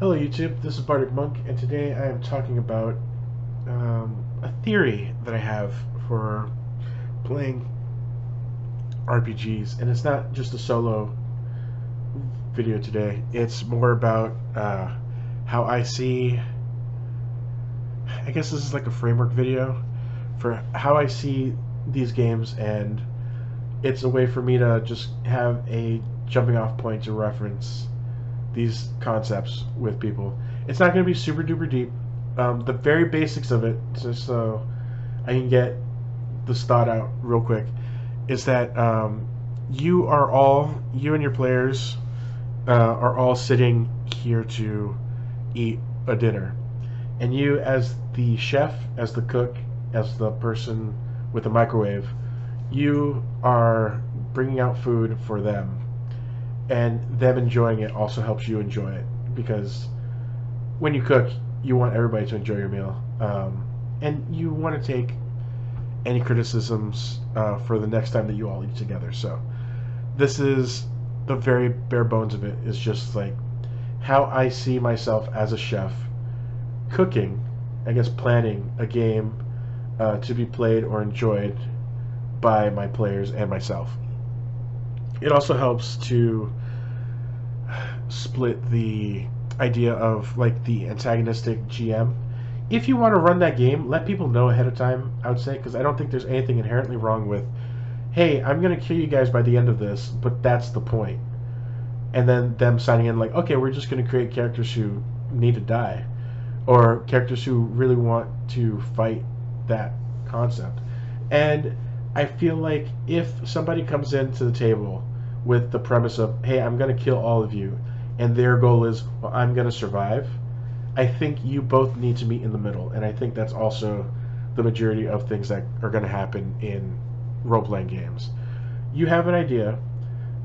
Hello YouTube, this is Bardic Monk, and today I am talking about a theory that I have for playing RPGs, and it's not just a solo video today. It's more about how I see. I guess this is like a framework video for how I see these games, and it's a way for me to just have a jumping off point to reference these concepts with people. It's not going to be super duper deep. The very basics of it, just so I can get this thought out real quick, is that you and your players are all sitting here to eat a dinner. And you, as the chef, as the cook, as the person with the microwave, you are bringing out food for them. And them enjoying it also helps you enjoy it, because when you cook, you want everybody to enjoy your meal, and you want to take any criticisms for the next time that you all eat together. So this is the very bare bones of it, is just like how I see myself as a chef cooking, I guess planning a game to be played or enjoyed by my players and myself. It also helps to split the idea of like the antagonistic GM. If you want to run that game, let people know ahead of time, I would say, because I don't think there's anything inherently wrong with, hey, I'm going to kill you guys by the end of this, but that's the point. And then them signing in like, okay, we're just going to create characters who need to die, or characters who really want to fight that concept. And I feel like if somebody comes into the table with the premise of, hey, I'm going to kill all of you, and their goal is, well, I'm going to survive, I think you both need to meet in the middle. And I think that's also the majority of things that are going to happen in role-playing games. You have an idea,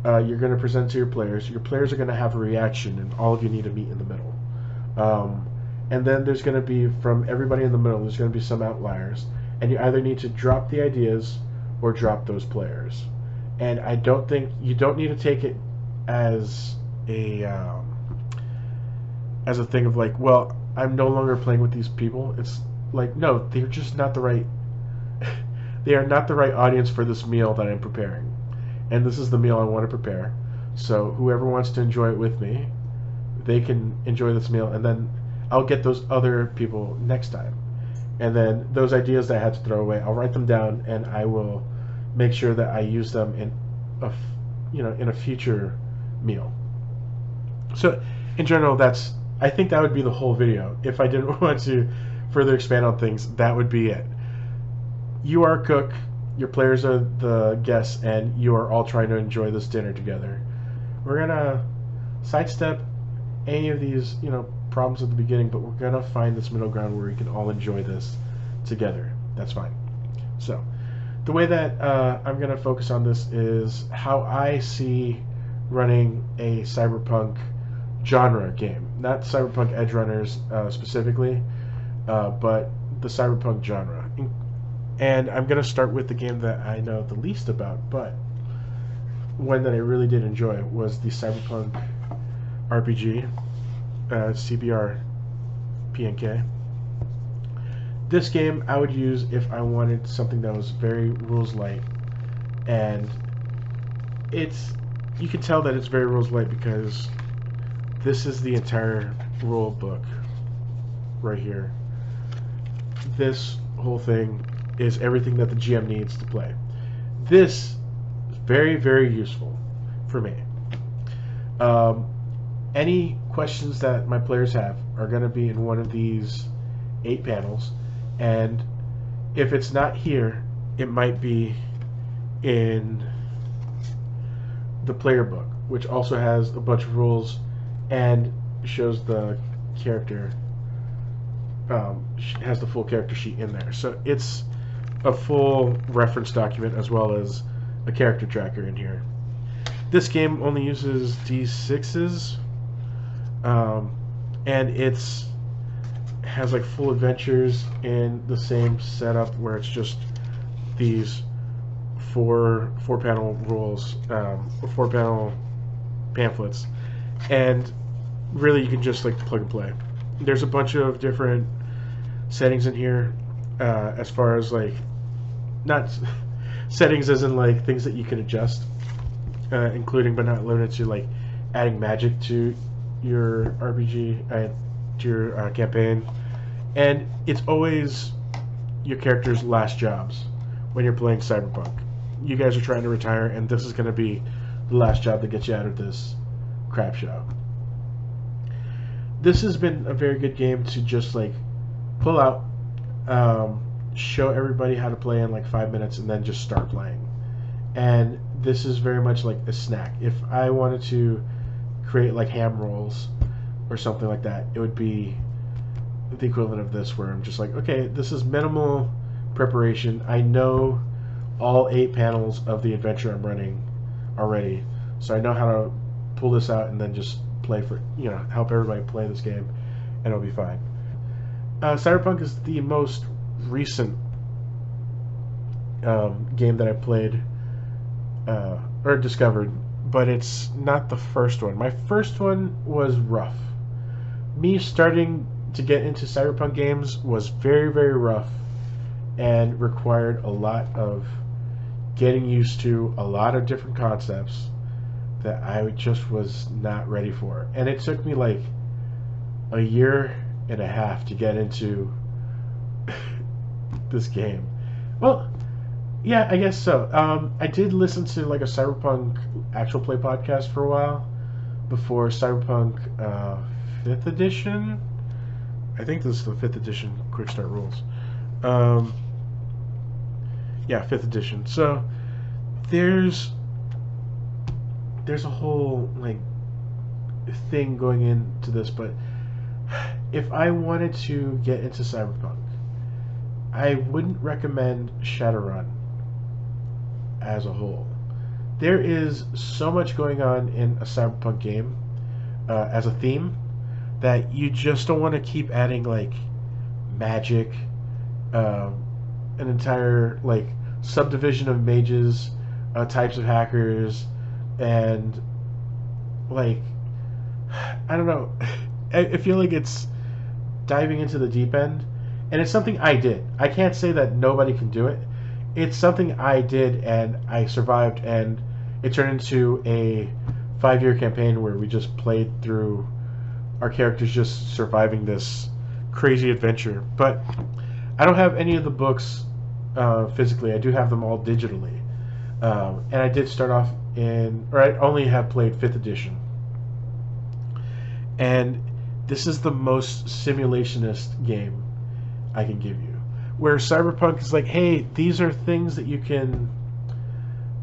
you're going to present to your players are going to have a reaction, and all of you need to meet in the middle. And then there's going to be, from everybody in the middle, there's going to be some outliers, and you either need to drop the ideas or drop those players. And I don't think you don't need to take it as a thing of like, well, I'm no longer playing with these people. It's like, no, they're just not the right they are not the right audience for this meal that I'm preparing. And this is the meal I want to prepare. So whoever wants to enjoy it with me, they can enjoy this meal, and then I'll get those other people next time. And then those ideas that I had to throw away, I'll write them down, and I will make sure that I use them in a future meal. So in general, I think that would be the whole video. If I didn't want to further expand on things, that would be it. You are a cook, your players are the guests, and you are all trying to enjoy this dinner together. We're gonna sidestep any of these problems at the beginning, but we're gonna find this middle ground where we can all enjoy this together. That's fine. So the way that I'm going to focus on this is how I see running a cyberpunk genre game. Not cyberpunk Edgerunners specifically, but the cyberpunk genre. And I'm going to start with the game that I know the least about, but one that I really did enjoy was the Cyberpunk RPG, CBR+PNK. This game I would use if I wanted something that was very rules light, and you can tell that it's very rules light because this is the entire rule book right here. This whole thing is everything that the GM needs to play. This is very, very useful for me. Any questions that my players have are going to be in one of these 8 panels. And if it's not here, it might be in the player book, which also has a bunch of rules and shows the character, has the full character sheet in there. So it's a full reference document as well as a character tracker in here. This game only uses D6s, and has like full adventures in the same setup where it's just these four panel rules, 4 panel pamphlets, and really you can just like plug and play. There's a bunch of different settings in here, as far as like not settings as in like things that you can adjust, including but not limited to like adding magic to your RPG, to your campaign, and it's always your character's last jobs when you're playing Cyberpunk. You guys are trying to retire, and this is going to be the last job that gets you out of this crap show. This has been a very good game to just like pull out, show everybody how to play in like 5 minutes, and then just start playing. And this is very much like a snack. If I wanted to create like ham rolls or something like that, it would be the equivalent of this, where I'm just like, okay, this is minimal preparation. I know all 8 panels of the adventure I'm running already, so I know how to pull this out and then just play for, you know, help everybody play this game, and it'll be fine. Cyberpunk is the most recent game that I played or discovered, but it's not the first one. My first one was rough. Me starting to get into Cyberpunk games was very, very rough and required a lot of getting used to a lot of different concepts that I just was not ready for. And it took me like a year and a half to get into this game. Well, yeah, I guess so. I did listen to like a Cyberpunk actual play podcast for a while before Cyberpunk 5th edition. I think this is the 5th edition quick start rules. Yeah, 5th edition. So there's a whole like thing going into this, but if I wanted to get into Cyberpunk, I wouldn't recommend Shadowrun as a whole. There is so much going on in a Cyberpunk game as a theme that you just don't want to keep adding like magic, an entire like subdivision of mages, types of hackers, and like, I don't know, I feel like it's diving into the deep end, and it's something I did. I can't say that nobody can do it. It's something I did, and I survived, and it turned into a 5-year campaign where we just played through our characters just surviving this crazy adventure. But I don't have any of the books physically. I do have them all digitally, and I did start off or I only have played 5th edition, and this is the most simulationist game I can give you, where Cyberpunk is like, hey, these are things that you can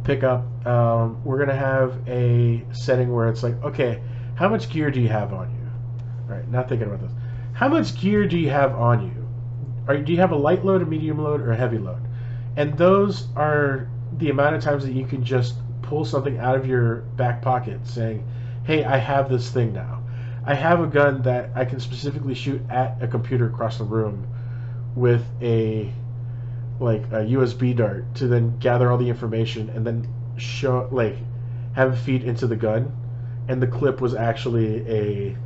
pick up. We're gonna have a setting where it's like, okay, how much gear do you have on you? All right, not thinking about this. How much gear do you have on you? Do you have a light load, a medium load, or a heavy load? And those are the amount of times that you can just pull something out of your back pocket saying, hey, I have this thing now. I have a gun that I can specifically shoot at a computer across the room with a USB dart to then gather all the information and then show, like, have it feed into the gun, and the clip was actually a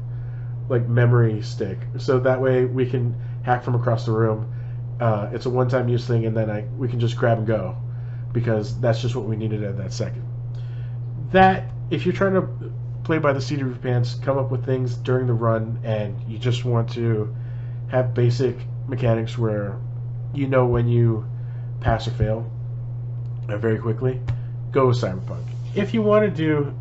like memory stick, so that way we can hack from across the room. It's a one-time use thing, and then we can just grab and go, because that's just what we needed at that second. That, if you're trying to play by the seat of your pants, come up with things during the run, and you just want to have basic mechanics where you know when you pass or fail very quickly, go with Cyberpunk. If you want to do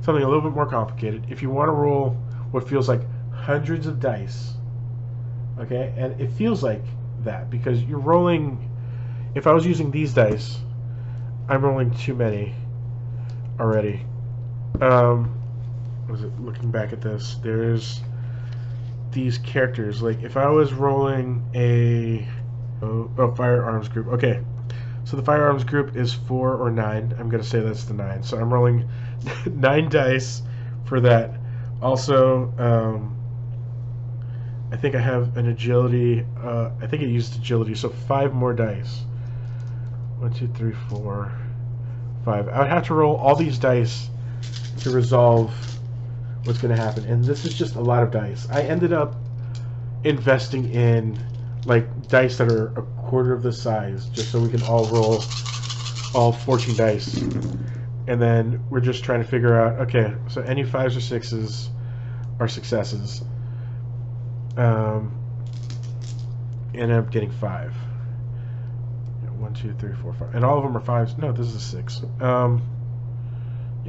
something a little bit more complicated, if you want to roll what feels like hundreds of dice, okay, and it feels like that because you're rolling. If I was using these dice, I'm rolling too many already. Was it looking back at this? There's these characters. Like if I was rolling a firearms group. Okay, so the firearms group is 4 or 9. I'm gonna say that's the 9. So I'm rolling 9 dice for that. Also, I think I have an agility. I think it used agility, so 5 more dice. 1, 2, 3, 4, 5. I would have to roll all these dice to resolve what's going to happen. And this is just a lot of dice. I ended up investing in like dice that are a quarter of the size, just so we can all roll all 14 dice. And then we're just trying to figure out, okay, so any 5s or 6s are successes. And I'm getting 5. 1, 2, 3, 4, 5. And all of them are 5s. No, this is a 6. Yeah,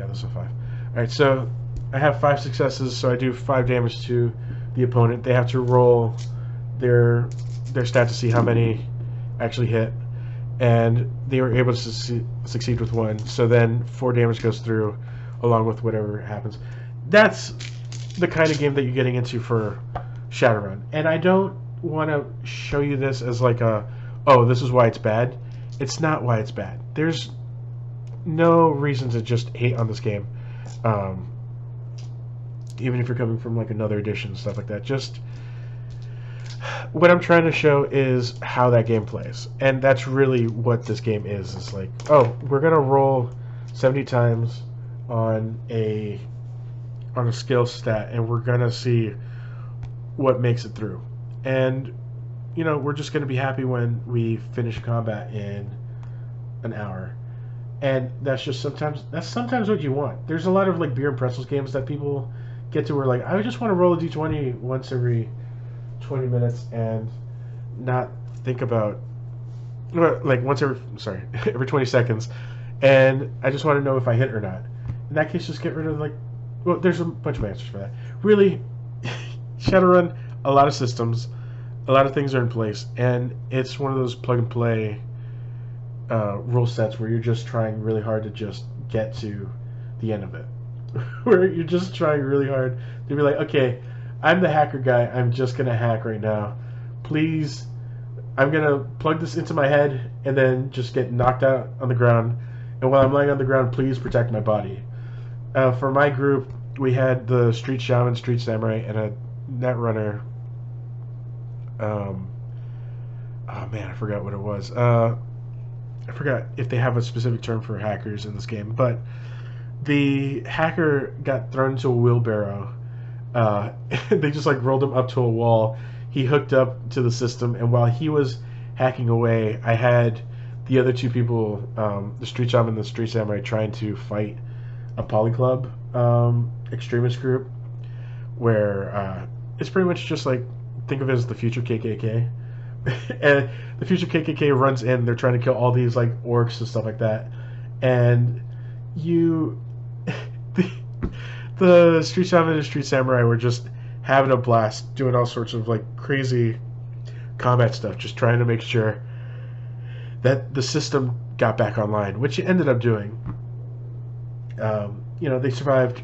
this is a 5. Alright, so I have 5 successes, so I do 5 damage to the opponent. They have to roll their stat to see how many actually hit. And they were able to succeed with 1. So then 4 damage goes through along with whatever happens. That's the kind of game that you're getting into for Shadowrun. And I don't want to show you this as like a, oh, this is why it's bad. It's not why it's bad. There's no reason to just hate on this game. Even if you're coming from like another edition, stuff like that. Just what I'm trying to show is how that game plays. And that's really what this game is. It's like, oh, we're going to roll 70 times on a skill stat, and we're going to see what makes it through. And, you know, we're just going to be happy when we finish combat in an hour. And that's just sometimes what you want. There's a lot of like beer and pretzels games that people get to where like, I just want to roll a d20 once every 20 minutes and not think about, like once every, sorry, every 20 seconds, and I just want to know if I hit or not. In that case, just get rid of like, well, there's a bunch of answers for that. Really, Shadowrun, a lot of systems, a lot of things are in place, and it's one of those plug and play rule sets where you're just trying really hard to just get to the end of it. Where you're just trying really hard to be like, okay, I'm the hacker guy, I'm just going to hack right now. Please, I'm going to plug this into my head and then just get knocked out on the ground. And while I'm laying on the ground, please protect my body. For my group, we had the Street Shaman, Street Samurai, and a Netrunner. Oh man, I forgot what it was. I forgot if they have a specific term for hackers in this game, but the hacker got thrown into a wheelbarrow. They just like rolled him up to a wall. He hooked up to the system, and while he was hacking away, I had the other two people, the Street Shaman and the Street Samurai, trying to fight a Polyclub extremist group, where it's pretty much just like, think of it as the future KKK. And the future KKK runs in, they're trying to kill all these like orcs and stuff like that, and the Street Shaman and Street Samurai were just having a blast, doing all sorts of like crazy combat stuff, just trying to make sure that the system got back online, which it ended up doing. You know, they survived.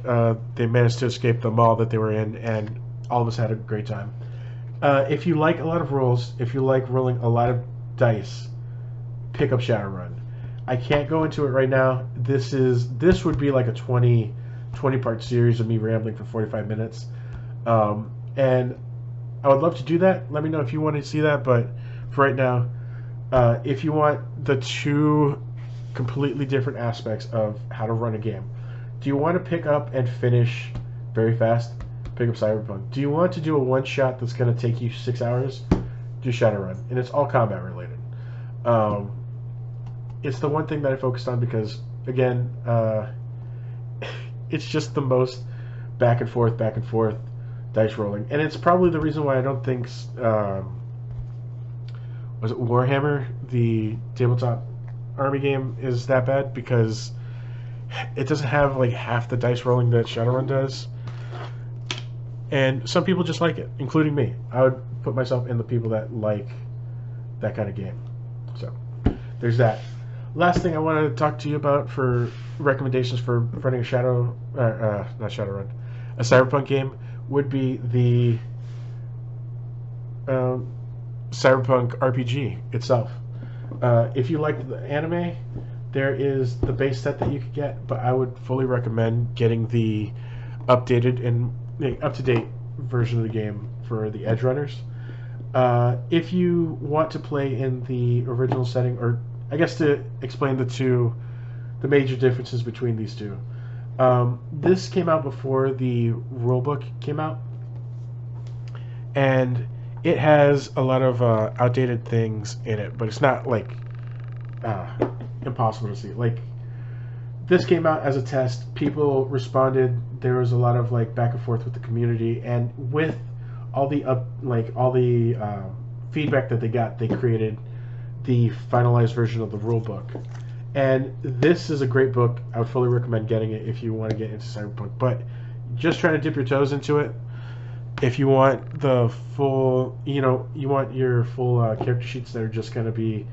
They managed to escape the mall that they were in, and all of us had a great time. If you like a lot of rolls, if you like rolling a lot of dice, pick up Shadowrun. I can't go into it right now. This would be like a 20-part series of me rambling for 45 minutes. And I would love to do that. Let me know if you want to see that. But for right now, if you want the two completely different aspects of how to run a game, do you want to pick up and finish very fast? Pick up Cyberpunk. Do you want to do a one-shot that's going to take you 6 hours? Do Shadowrun. And it's all combat related. It's the one thing that I focused on because, again, it's just the most back and forth dice rolling. And it's probably the reason why I don't think, was it Warhammer, the tabletop army game, is that bad, because it doesn't have like half the dice rolling that Shadowrun does. And some people just like it, including me. I would put myself in the people that like that kind of game. So, there's that. Last thing I want to talk to you about for recommendations for running a Shadowrun, a Cyberpunk game, would be the Cyberpunk RPG itself. If you like the anime, there is the base set that you could get, but I would fully recommend getting the updated and up-to-date version of the game for the Edgerunners. If you want to play in the original setting, or I guess to explain the major differences between these two. This came out before the rulebook came out, and it has a lot of outdated things in it, but it's not like uh, impossible to see. Like, this came out as a test. People responded. There was a lot of like back and forth with the community, and with all the feedback that they got, they created the finalized version of the rule book. And this is a great book. I would fully recommend getting it if you want to get into Cyberpunk. But just trying to dip your toes into it. If you want the full, you want your full character sheets that are just going to be,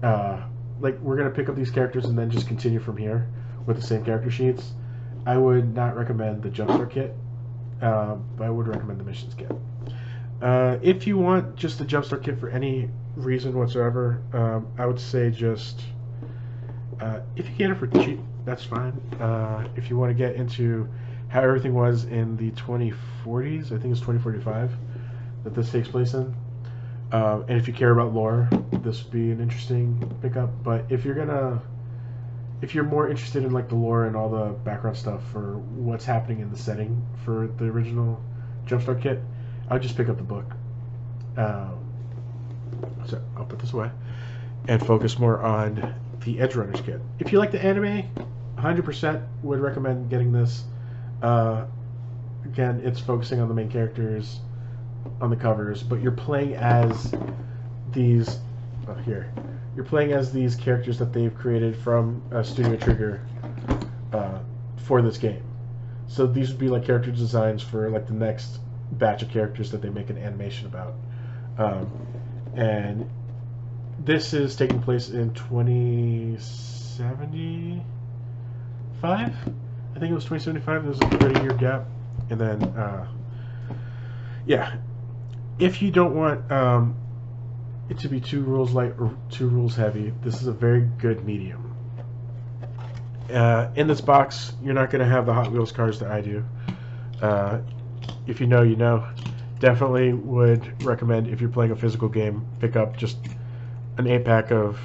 like, we're going to pick up these characters and then just continue from here with the same character sheets. I would not recommend the Jumpstart kit, but I would recommend the Missions kit. If you want just the Jumpstart kit for any reason whatsoever, I would say just, if you get it for cheap, that's fine. If you want to get into how everything was in the 2040s, I think it's 2045 that this takes place in. And if you care about lore, this would be an interesting pickup. But if you're more interested in like the lore and all the background stuff for what's happening in the setting for the original Jumpstart kit, I would just pick up the book. So I'll put this away and focus more on the Edgerunners kit. If you like the anime, 100% would recommend getting this. Again, it's focusing on the main characters on the covers, but you're playing as these you're playing as these characters that they've created from Studio Trigger for this game. So these would be like character designs for like the next batch of characters that they make an animation about. And this is taking place in 2075. I think it was 2075. There's a 30-year gap, and then yeah. If you don't want it to be too rules light or too rules heavy, this is a very good medium. In this box, you're not going to have the Hot Wheels cars that I do. If you know, you know. Definitely would recommend, if you're playing a physical game, pick up just an 8-pack of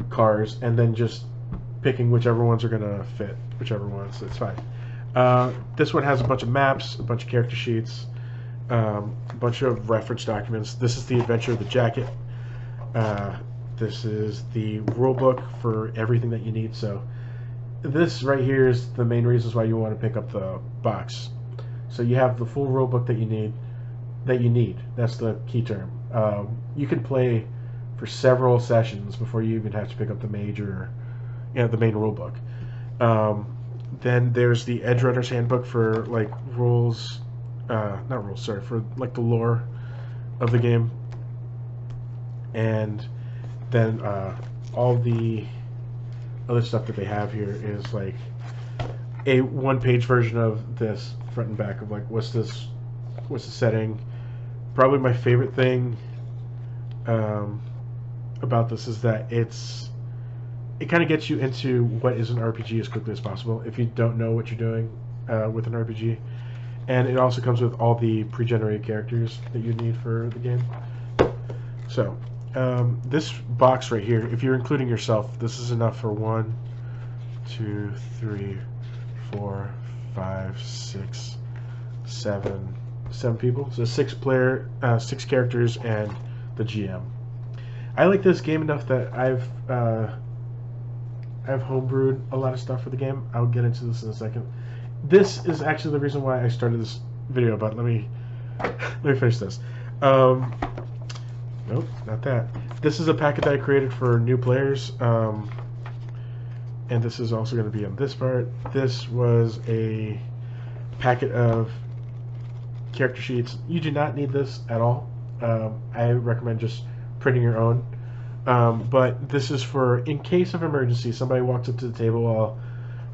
cars and then just picking whichever ones are going to fit, whichever ones, it's fine. This one has a bunch of maps, a bunch of character sheets, a bunch of reference documents. This is the adventure of the jacket. This is the rule book for everything that you need. So this right here is the main reasons why you want to pick up the box. So you have the full rule book that you need. That's the key term. You can play for several sessions before you even have to pick up the major, the main rule book. Then there's the Edgerunners handbook for like rules, not rules, sorry, for like the lore of the game. And then all the other stuff that they have here is like a one-page version of this, front and back, of like what's the setting. Probably my favorite thing about this is that it kind of gets you into what is an RPG as quickly as possible if you don't know what you're doing with an RPG. And it also comes with all the pre-generated characters that you need for the game. So this box right here, if you're including yourself, this is enough for 1, 2, 3, 4, 5, 6, 7 people. So 6 characters and the GM. I like this game enough that I've homebrewed a lot of stuff for the game. I'll get into this in a second. This is actually the reason why I started this video, but let me finish this. Nope, not that. This is a packet that I created for new players, and this is also going to be on this part. This was a packet of character sheets. You do not need this at all. I recommend just printing your own. But this is for in case of emergency. Somebody walks up to the table while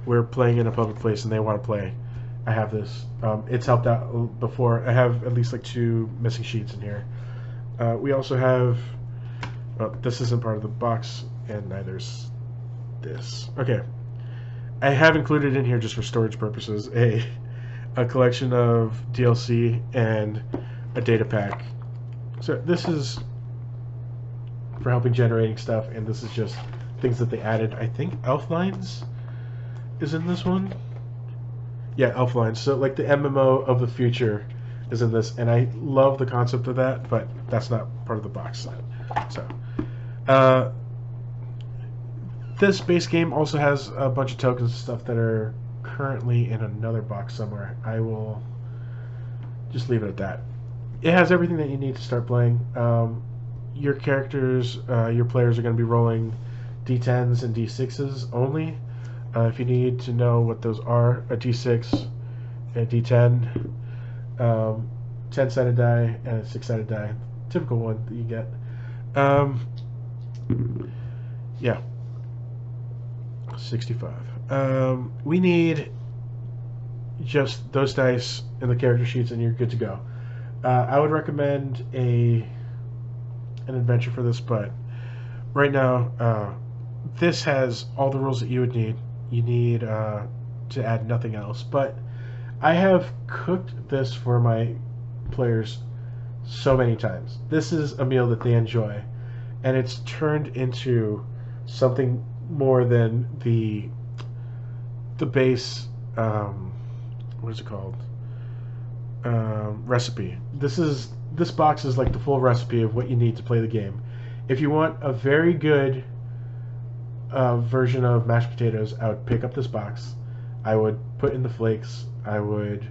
we're playing in a public place and they want to play. I have this. It's helped out before. I have at least like 2 missing sheets in here. We also have, well, this isn't part of the box, and neither's this. Okay. I have included in here, just for storage purposes, a collection of DLC and a data pack. So this is for helping generating stuff, and this is just things that they added. I think Elflines is in this one. Yeah, Elfline. So like the MMO of the future is in this, and I love the concept of that, but that's not part of the box set. So, uh, this base game also has a bunch of tokens and stuff that are currently in another box somewhere. I will just leave it at that. It has everything that you need to start playing. Your characters, your players are going to be rolling d10s and d6s only. If you need to know what those are, a d6, a d10, 10-sided die, and a 6-sided die. Typical one that you get. Yeah. 65. We need just those dice in the character sheets, and you're good to go. I would recommend an adventure for this, but right now, this has all the rules that you would need. You need to add nothing else. But I have cooked this for my players so many times. This is a meal that they enjoy, and it's turned into something more than the base. What is it called? Recipe. This box is like the full recipe of what you need to play the game. If you want a very good version of mashed potatoes, I would pick up this box. I would put in the flakes. I would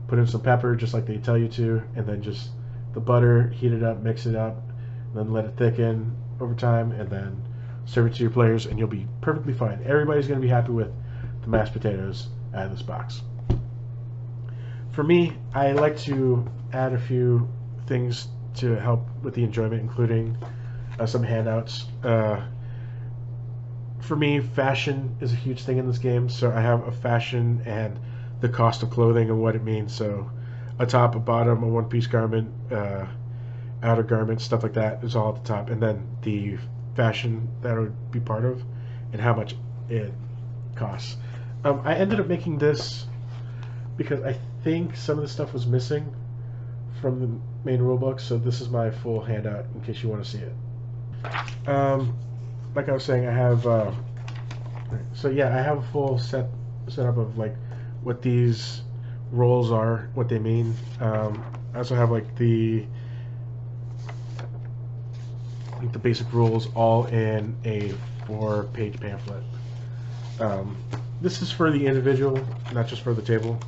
put in some pepper, just like they tell you to, and then just the butter, heat it up, mix it up, and then let it thicken over time, and then serve it to your players, and you'll be perfectly fine. Everybody's going to be happy with the mashed potatoes out of this box. For me, I like to add a few things to help with the enjoyment, including some handouts. For me, fashion is a huge thing in this game, so I have a fashion and the cost of clothing and what it means. So a top, a bottom, a one-piece garment, outer garment, stuff like that is all at the top, and then the fashion that would be part of and how much it costs. I ended up making this because I think some of the stuff was missing from the main rulebook, so this is my full handout in case you want to see it. Like I was saying, I have so yeah, I have a full setup of like what these roles are, what they mean. I also have like the basic rules all in a 4-page pamphlet. This is for the individual, not just for the table.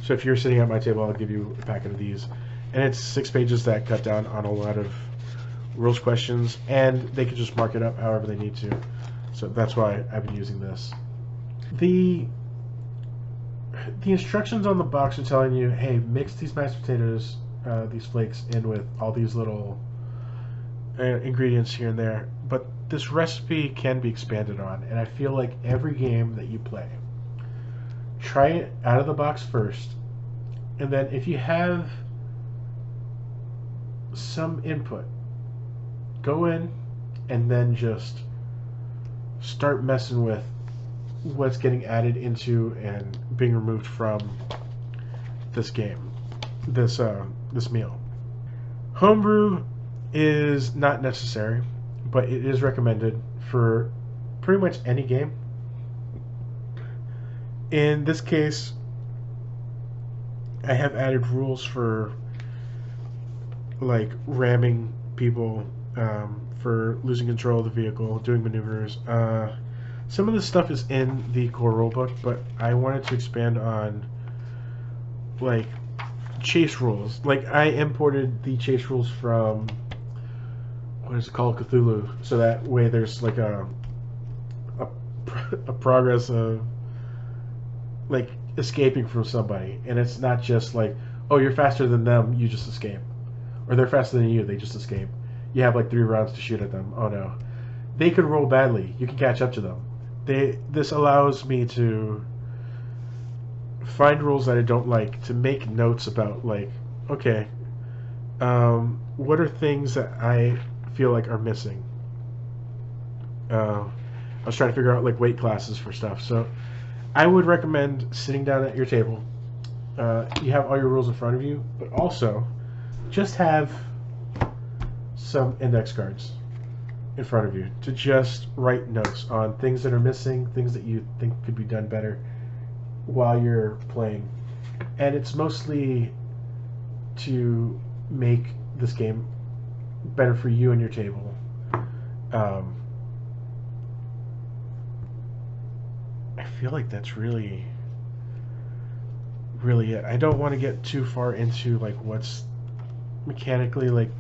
So if you're sitting at my table, I'll give you a packet of these, and it's 6 pages that cut down on a lot of rules questions, and they can just mark it up however they need to. So that's why I've been using this. The instructions on the box are telling you, hey, mix these mashed potatoes, these flakes, in with all these little ingredients here and there. But this recipe can be expanded on, and I feel like every game that you play, try it out of the box first, and then if you have some input, go in and then just start messing with what's getting added into and being removed from this game, this meal. Homebrew is not necessary, but it is recommended for pretty much any game. In this case, I have added rules for like ramming people, for losing control of the vehicle, doing maneuvers. Some of this stuff is in the core rulebook, but I wanted to expand on like chase rules. Like I imported the chase rules from, what is it called, Cthulhu, so that way there's like a progress of like escaping from somebody, and it's not just like, oh, you're faster than them, you just escape, or they're faster than you, they just escape. You have like 3 rounds to shoot at them. Oh no, they could roll badly. You can catch up to them. This allows me to find rules that I don't like, to make notes about like, okay, what are things that I feel like are missing. I was trying to figure out like weight classes for stuff. So I would recommend sitting down at your table. You have all your rules in front of you, but also just have some index cards in front of you to just write notes on things that are missing, things that you think could be done better, while you're playing, and it's mostly to make this game better for you and your table. I feel like that's really it. I don't want to get too far into like what's mechanically, like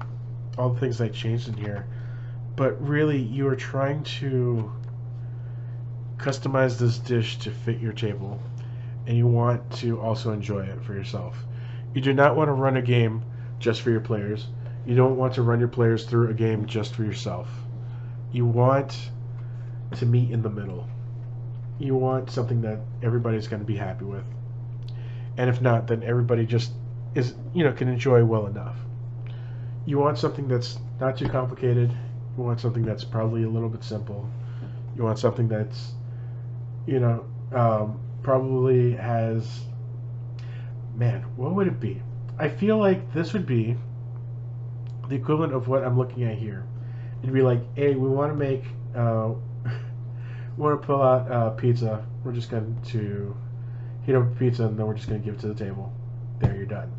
all the things I changed in here, but really you are trying to customize this dish to fit your table, and you want to also enjoy it for yourself. You do not want to run a game just for your players. You don't want to run your players through a game just for yourself. You want to meet in the middle. You want something that everybody's going to be happy with. And if not, then everybody just is, can enjoy well enough. You want something that's not too complicated. You want something that's probably a little bit simple. You want something that's, probably has, man, what would it be? I feel like this would be the equivalent of what I'm looking at here. It'd be like, hey, we want to make, we want to pull out pizza. We're just going to heat up pizza, and then we're just going to give it to the table. There, you're done.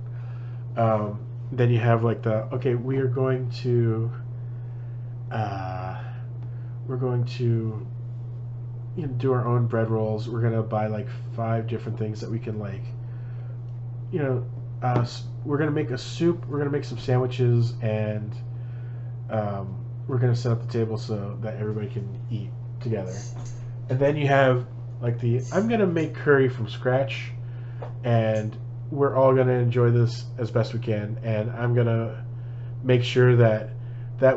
Then you have like okay, we are going to, do our own bread rolls. We're going to buy like 5 different things that we can like, we're going to make a soup, we're going to make some sandwiches, and we're going to set up the table so that everybody can eat together. And then you have like I'm going to make curry from scratch, and we're all going to enjoy this as best we can, and I'm going to make sure that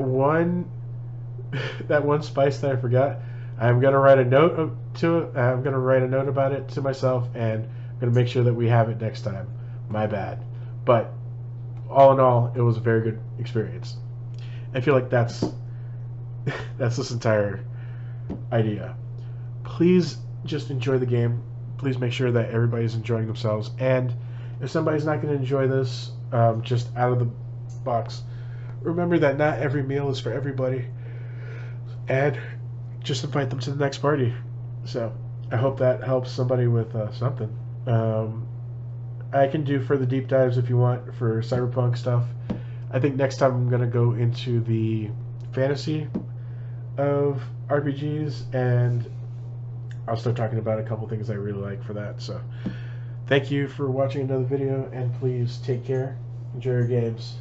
one spice that I forgot, I'm going to write a note to it. I'm going to write a note about it to myself, and I'm going to make sure that we have it next time. My bad. But all in all, it was a very good experience. I feel like that's this entire idea. Please just enjoy the game. Please make sure that everybody's enjoying themselves. And if somebody's not going to enjoy this just out of the box, remember that not every meal is for everybody. And just invite them to the next party. So I hope that helps somebody with something. I can do further deep dives if you want for cyberpunk stuff. I think next time I'm going to go into the fantasy of RPGs, and I'll start talking about a couple things I really like for that. So thank you for watching another video, and please take care. Enjoy your games.